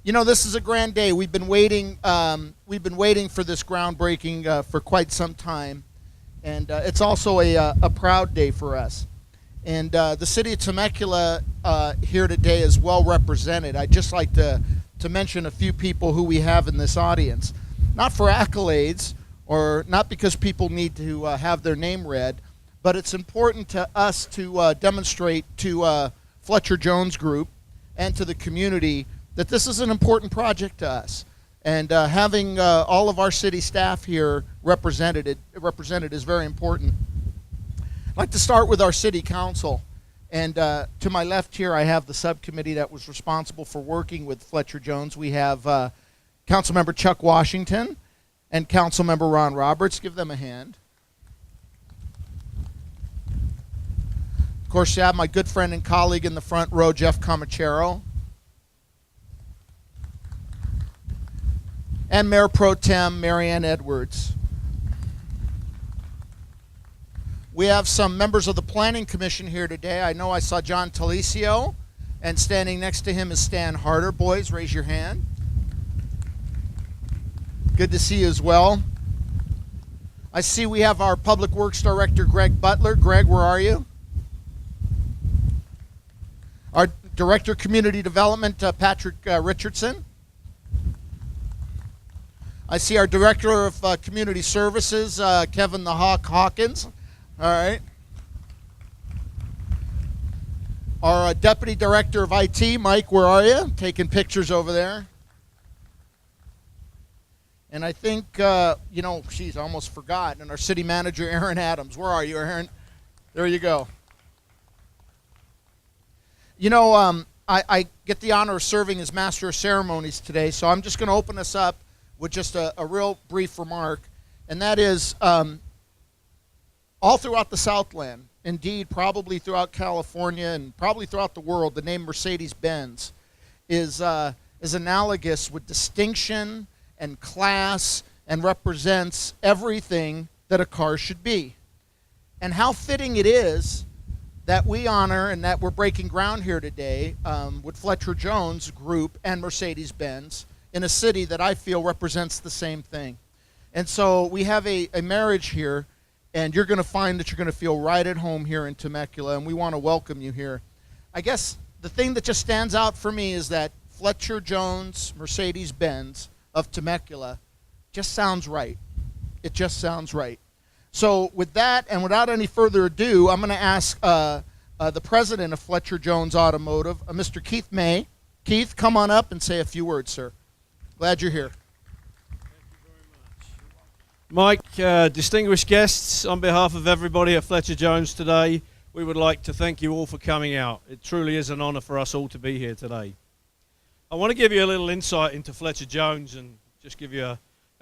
You know, this is a grand day. We've been waiting. We've been waiting for this groundbreaking for quite some time, and it's also a proud day for us. And the city of Temecula here today is well represented. I'd just like to mention a few people who we have in this audience, not for accolades or not because people need to have their name read, but it's important to us to demonstrate to Fletcher Jones Group and to the community that this is an important project to us. And having all of our city staff here represented is very important. I'd like to start with our city council. And to my left here, I have the subcommittee that was responsible for working with Fletcher Jones. We have Councilmember Chuck Washington and Councilmember Ron Roberts. Give them a hand. Of course, you have my good friend and colleague in the front row, Jeff Comachero. And Mayor Pro Tem Marianne Edwards. We have some members of the Planning Commission here today. I know I saw John Talicio, and standing next to him is Stan Harder. Boys, raise your hand. Good to see you as well. I see we have our Public Works Director, Greg Butler. Greg, where are you? Our Director of Community Development, Patrick Richardson. I see our Director of Community Services, Kevin the Hawk Hawkins. All right. Our Deputy Director of IT, Mike, where are you? Taking pictures over there. And I think, I almost forgot. And our City Manager, Aaron Adams. Where are you, Aaron? There you go. You know, I get the honor of serving as Master of Ceremonies today, so I'm just going to open us up with just a real brief remark, and that is all throughout the Southland, indeed probably throughout California and probably throughout the world, the name Mercedes-Benz is analogous with distinction and class and represents everything that a car should be. And how fitting it is that we honor and that we're breaking ground here today with Fletcher Jones Group and Mercedes-Benz in a city that I feel represents the same thing. And so we have a marriage here, and you're going to find that you're going to feel right at home here in Temecula, and we want to welcome you here. I guess the thing that just stands out for me is that Fletcher Jones Mercedes-Benz of Temecula just sounds right. It just sounds right. So with that, and without any further ado, I'm going to ask the president of Fletcher Jones Automotive, Mr. Keith May. Keith, come on up and say a few words, sir. Glad you're here. Thank you very much. Mike, distinguished guests, on behalf of everybody at Fletcher Jones today, we would like to thank you all for coming out. It truly is an honor for us all to be here today. I want to give you a little insight into Fletcher Jones and just give you a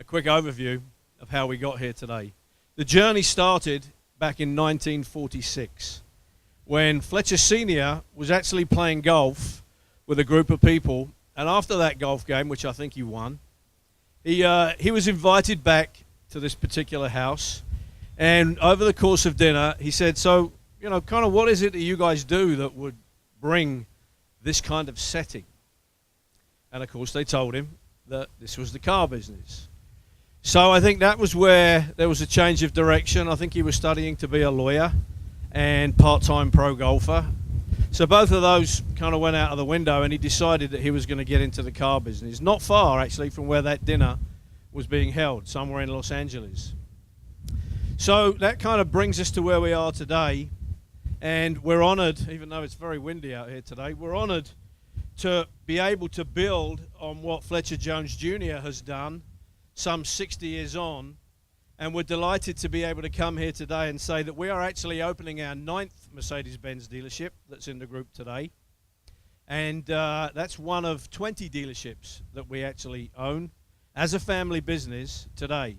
quick overview of how we got here today. The journey started back in 1946 when Fletcher Sr. was actually playing golf with a group of people. And after that golf game, which I think he won, he was invited back to this particular house. And over the course of dinner, he said, so, kind of what is it that you guys do that would bring this kind of setting? And, of course, they told him that this was the car business. So I think that was where there was a change of direction. I think he was studying to be a lawyer and part-time pro golfer. So both of those kind of went out of the window, and he decided that he was going to get into the car business. Not far, actually, from where that dinner was being held, somewhere in Los Angeles. So that kind of brings us to where we are today, and we're honored, even though it's very windy out here today, we're honored to be able to build on what Fletcher Jones Jr. has done some 60 years on. And we're delighted to be able to come here today and say that we are actually opening our 9th Mercedes-Benz dealership that's in the group today. And that's one of 20 dealerships that we actually own as a family business today.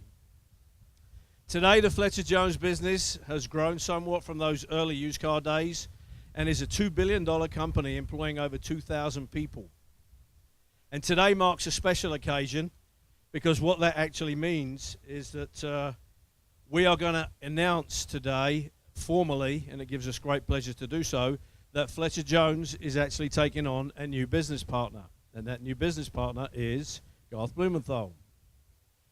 Today, the Fletcher Jones business has grown somewhat from those early used car days and is a $2 billion company employing over 2,000 people. And today marks a special occasion, because what that actually means is that we are going to announce today formally, and it gives us great pleasure to do so, that Fletcher Jones is actually taking on a new business partner. and that new business partner is Garth Blumenthal.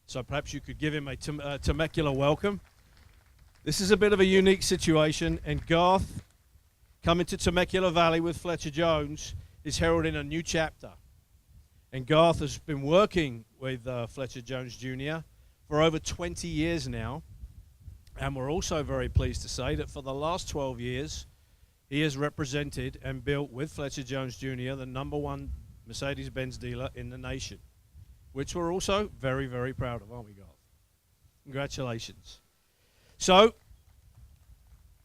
So perhaps you could give him a Temecula welcome. This is a bit of a unique situation, and Garth coming to Temecula Valley with Fletcher Jones is heralding a new chapter. And Garth has been working with Fletcher Jones Jr. for over 20 years now. And we're also very pleased to say that for the last 12 years, he has represented and built with Fletcher Jones Jr. the #1 Mercedes-Benz dealer in the nation, which we're also very, very proud of, aren't we, Garth? Congratulations. So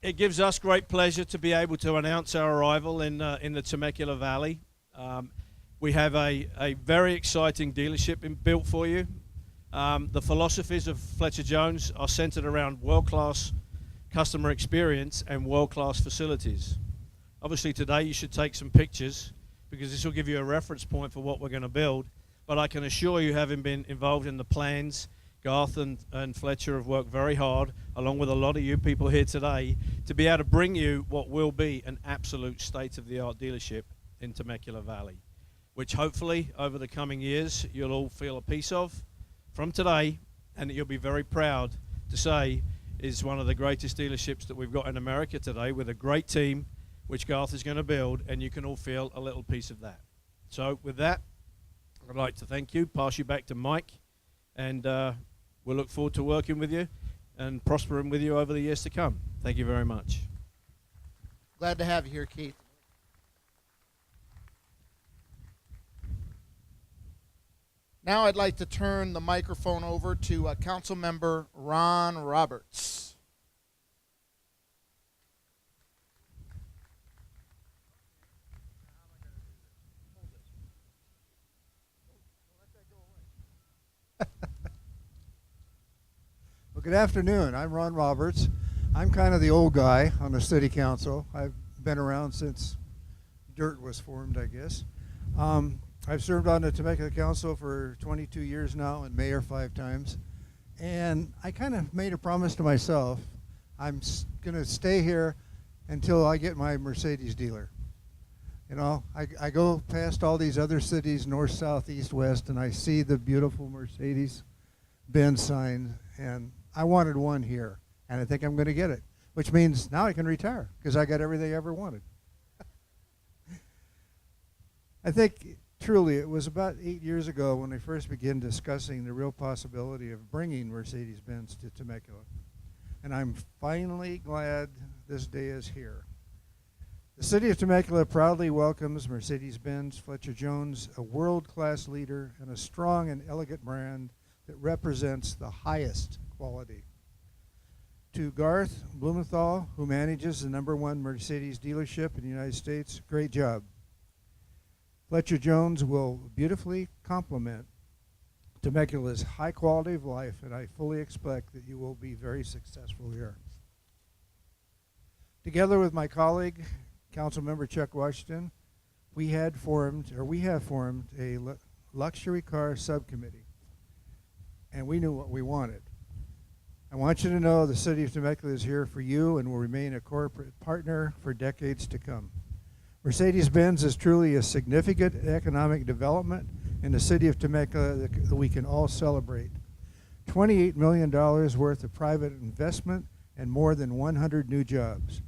it gives us great pleasure to be able to announce our arrival in the Temecula Valley. We have a very exciting dealership built for you. The philosophies of Fletcher Jones are centered around world-class customer experience and world-class facilities. Obviously today you should take some pictures because this will give you a reference point for what we're going to build. But I can assure you, having been involved in the plans, Garth and Fletcher have worked very hard, along with a lot of you people here today, to be able to bring you what will be an absolute state-of-the-art dealership in Temecula Valley, which hopefully over the coming years you'll all feel a piece of from today, and that you'll be very proud to say is one of the greatest dealerships that we've got in America today, with a great team which Garth is going to build, and you can all feel a little piece of that. So with that, I'd like to thank you, pass you back to Mike, and we'll look forward to working with you and prospering with you over the years to come. Thank you very much. Glad to have you here, Keith. Now I'd like to turn the microphone over to Council Member Ron Roberts. Well, good afternoon. I'm Ron Roberts. I'm kind of the old guy on the city council. I've been around since dirt was formed, I guess. I've served on the Temecula Council for 22 years now and mayor 5 times. And I kind of made a promise to myself. I'm going to stay here until I get my Mercedes dealer. You know, I go past all these other cities, north, south, east, west, and I see the beautiful Mercedes-Benz sign, and I wanted one here, and I think I'm going to get it, which means now I can retire because I got everything I ever wanted. I think truly it was about 8 years ago when I first began discussing the real possibility of bringing Mercedes-Benz to Temecula, and I'm finally glad this day is here. The city of Temecula proudly welcomes Mercedes-Benz Fletcher Jones, a world-class leader and a strong and elegant brand that represents the highest quality. To Garth Blumenthal, who manages the #1 Mercedes dealership in the United States, great job. Fletcher Jones will beautifully complement Temecula's high quality of life, and I fully expect that you will be very successful here. Together with my colleague, Councilmember Chuck Washington, we have formed a luxury car subcommittee, and we knew what we wanted. I want you to know the city of Temecula is here for you and will remain a corporate partner for decades to come. Mercedes-Benz is truly a significant economic development in the city of Temecula that we can all celebrate. $28 million worth of private investment and more than 100 new jobs.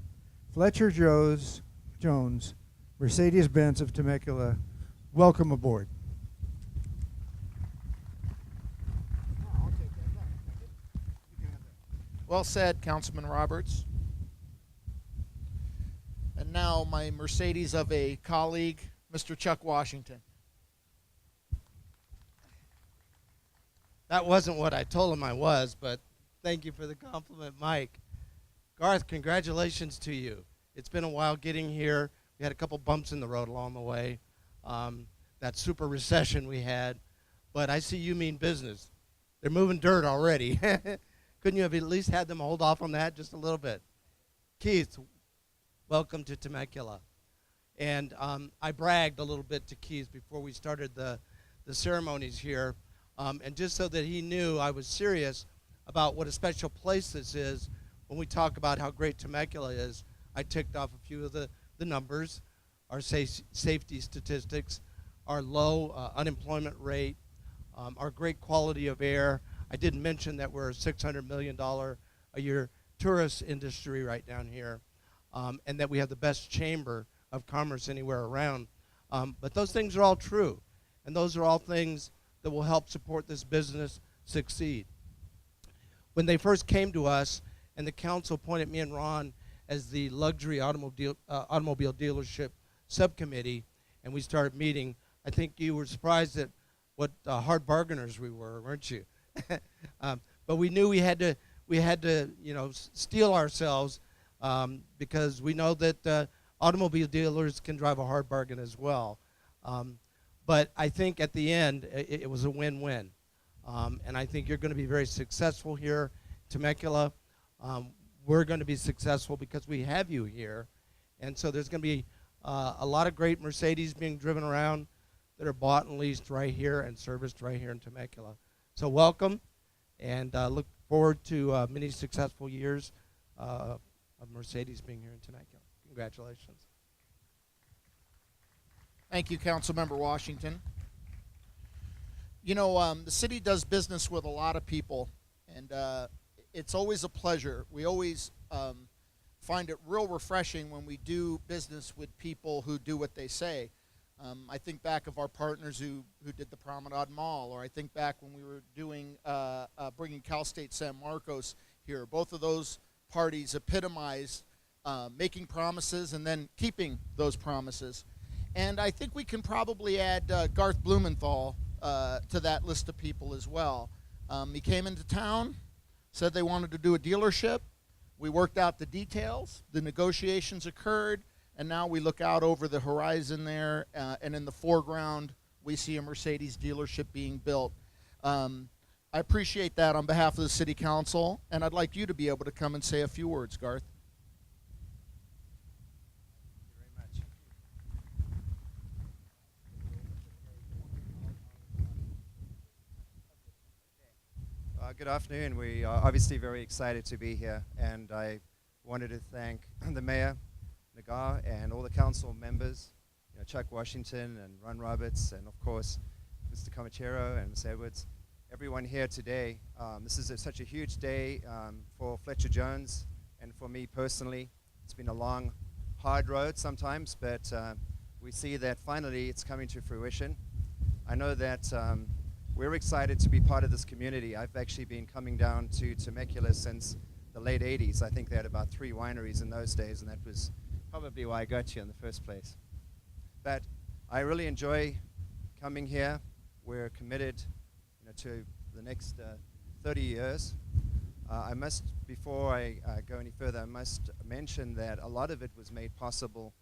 Fletcher Jones, Mercedes-Benz of Temecula, welcome aboard. Well said, Councilman Roberts. And now my Mercedes of a colleague, Mr. Chuck Washington. That wasn't what I told him I was, but thank you for the compliment, Mike. Garth, congratulations to you. It's been a while getting here. We had a couple bumps in the road along the way, that super recession we had, but I see you mean business. They're moving dirt already. Couldn't you have at least had them hold off on that just a little bit? Keith, welcome to Temecula. And I bragged a little bit to Keith before we started the ceremonies here, and just so that he knew I was serious about what a special place this is when we talk about how great Temecula is. I ticked off a few of the numbers, our safety statistics, our low unemployment rate, our great quality of air. I did mention that we're a $600 million a year tourist industry right down here, and that we have the best chamber of commerce anywhere around. But those things are all true, and those are all things that will help support this business succeed. When they first came to us, and the council appointed me and Ron as the luxury automobile dealership subcommittee, and we started meeting, I think you were surprised at what hard bargainers we were, weren't you? But we knew we had to steel ourselves, because we know that automobile dealers can drive a hard bargain as well. But I think at the end, it was a win-win. And I think you're going to be very successful here in Temecula. We're going to be successful because we have you here. And so there's going to be a lot of great Mercedes being driven around that are bought and leased right here and serviced right here in Temecula. So welcome, and look forward to many successful years of Mercedes being here in Temecula. Congratulations. Thank you, Councilmember Washington. You know, the city does business with a lot of people, and it's always a pleasure. We always find it real refreshing when we do business with people who do what they say. I think back of our partners who did the Promenade Mall, or I think back when we were doing bringing Cal State San Marcos here. Both of those parties epitomize making promises and then keeping those promises. And I think we can probably add Garth Blumenthal to that list of people as well. He came into town, said they wanted to do a dealership. We worked out the details. The negotiations occurred. And now we look out over the horizon there, and in the foreground, we see a Mercedes dealership being built. I appreciate that on behalf of the City Council, and I'd like you to be able to come and say a few words, Garth. Thank you very much. Good afternoon. We are obviously very excited to be here, and I wanted to thank the Mayor, Nagar, and all the council members, Chuck Washington and Ron Roberts, and of course Mr. Comachero and Ms. Edwards, everyone here today. This is such a huge day for Fletcher Jones and for me personally. It's been a long, hard road sometimes, but we see that finally it's coming to fruition. I know that we're excited to be part of this community. I've actually been coming down to Temecula since the late 80s. I think they had about 3 wineries in those days, and that was probably why I got here in the first place. But I really enjoy coming here. We're committed to the next 30 years. Before I go any further, I must mention that a lot of it was made possible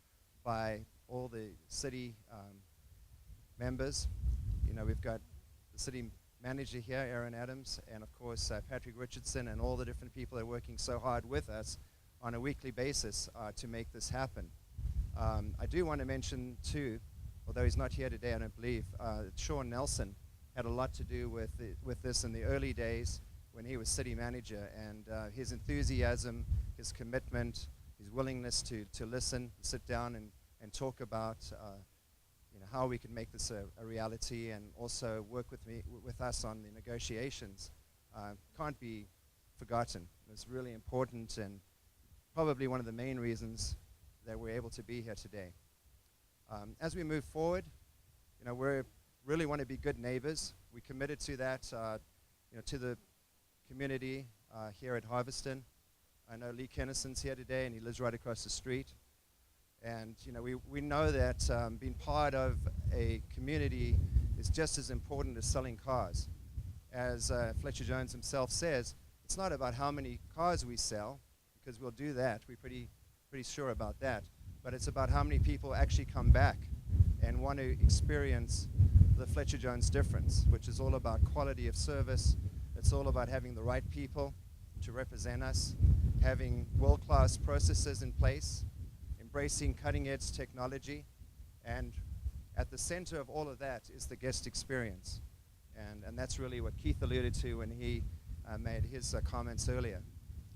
by all the city members. We've got the city manager here, Aaron Adams, and of course Patrick Richardson, and all the different people that are working so hard with us on a weekly basis to make this happen. I do want to mention too, although he's not here today, I don't believe, Sean Nelson had a lot to do with this in the early days when he was city manager, and his enthusiasm, his commitment, his willingness to listen, sit down and talk about how we can make this a reality, and also work with us on the negotiations, can't be forgotten. It's really important, and probably one of the main reasons that we're able to be here today. As we move forward, we really want to be good neighbors. We committed to that, to the community here at Harveston. I know Lee Kennison's here today, and he lives right across the street. And we know that being part of a community is just as important as selling cars. As Fletcher Jones himself says, it's not about how many cars we sell, because we'll do that. We're pretty sure about that. But it's about how many people actually come back and want to experience the Fletcher Jones difference, which is all about quality of service. It's all about having the right people to represent us, having world-class processes in place, embracing cutting-edge technology, and at the center of all of that is the guest experience. And that's really what Keith alluded to when he made his comments earlier.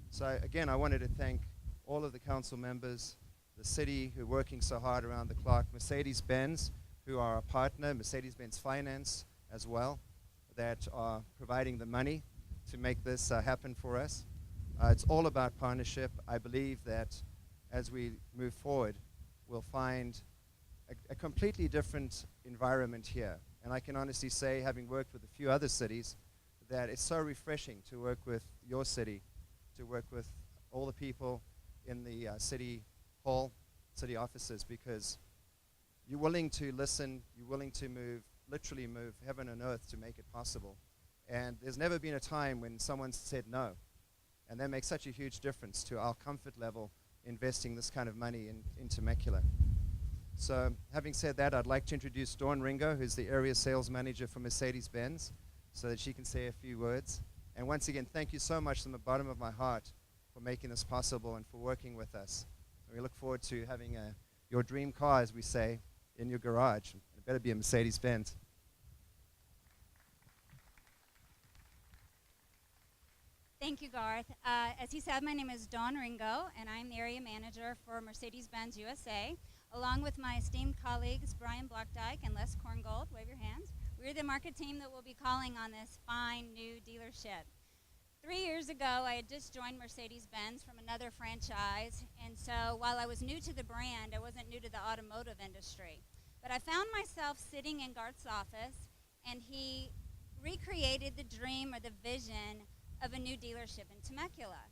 So again, I wanted to thank all of the council members, the city who are working so hard around the clock, Mercedes-Benz, who are our partner, Mercedes-Benz Finance as well, that are providing the money to make this happen for us. It's all about partnership. I believe that as we move forward, we'll find a completely different environment here. And I can honestly say, having worked with a few other cities, that it's so refreshing to work with your city, to work with all the people in the city hall, city offices, because you're willing to listen, you're willing to move, literally move heaven and earth to make it possible. And there's never been a time when someone's said no. And that makes such a huge difference to our comfort level investing this kind of money in Temecula. So having said that, I'd like to introduce Dawn Ringo, who's the area sales manager for Mercedes-Benz, so that she can say a few words. And once again, thank you so much from the bottom of my heart for making this possible and for working with us. We look forward to having your dream car, as we say, in your garage. It better be a Mercedes-Benz. Thank you, Garth. As he said, my name is Dawn Ringo, and I'm the area manager for Mercedes-Benz USA, along with my esteemed colleagues Brian Blockdyke and Les Korngold. Wave your hands. We're the market team that will be calling on this fine new dealership. 3 years ago, I had just joined Mercedes-Benz from another franchise, and so while I was new to the brand, I wasn't new to the automotive industry. But I found myself sitting in Garth's office, and he recreated the dream or the vision of a new dealership in Temecula.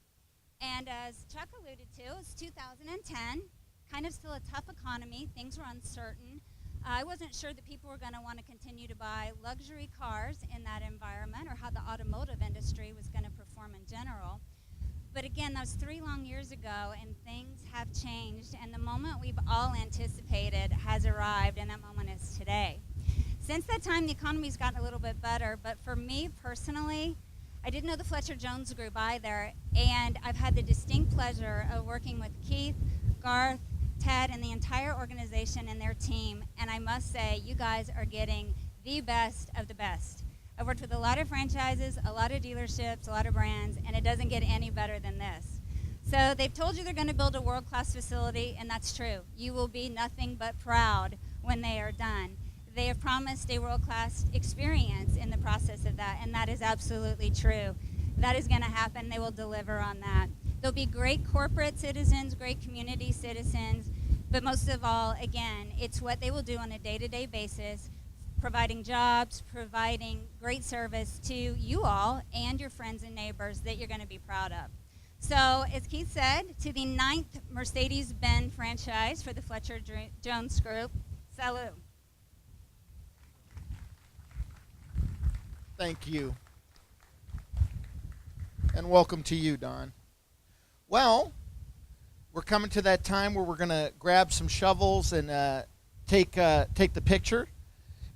And as Chuck alluded to, it was 2010, kind of still a tough economy. Things were uncertain. I wasn't sure that people were going to want to continue to buy luxury cars in that environment or how the automotive industry was going to perform in general. But again, that was 3 long years ago, and things have changed, and the moment we've all anticipated has arrived, and that moment is today. Since that time, the economy's gotten a little bit better, but for me personally, I didn't know the Fletcher Jones Group either, and I've had the distinct pleasure of working with Keith, Garth, Ted, and the entire organization and their team, and I must say, you guys are getting the best of the best. I've worked with a lot of franchises, a lot of dealerships, a lot of brands, and it doesn't get any better than this. So they've told you they're going to build a world-class facility, and that's true. You will be nothing but proud when they are done. They have promised a world-class experience in the process of that, and that is absolutely true. That is going to happen. They will deliver on that. There'll be great corporate citizens, great community citizens, but most of all, again, it's what they will do on a day-to-day basis, providing jobs, providing great service to you all and your friends and neighbors that you're going to be proud of. So, as Keith said, to the 9th Mercedes-Benz franchise for the Fletcher Jones Group, salut. Thank you. And welcome to you, Don. Well, we're coming to that time where we're going to grab some shovels and take the picture.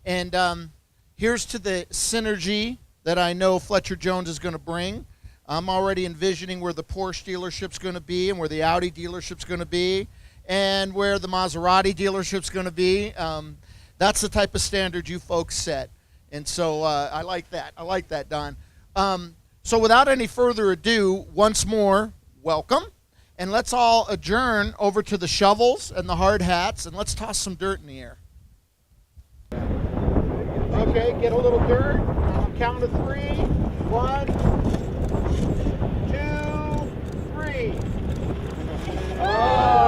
And here's to the synergy that I know Fletcher Jones is going to bring. I'm already envisioning where the Porsche dealership's going to be and where the Audi dealership's going to be and where the Maserati dealership's going to be. That's the type of standard you folks set. And so I like that. I like that, Don. So without any further ado, once more, welcome. And let's all adjourn over to the shovels and the hard hats, and let's toss some dirt in the air. Okay, get a little dirt. On a count of 3. 1, 2, 3. Oh!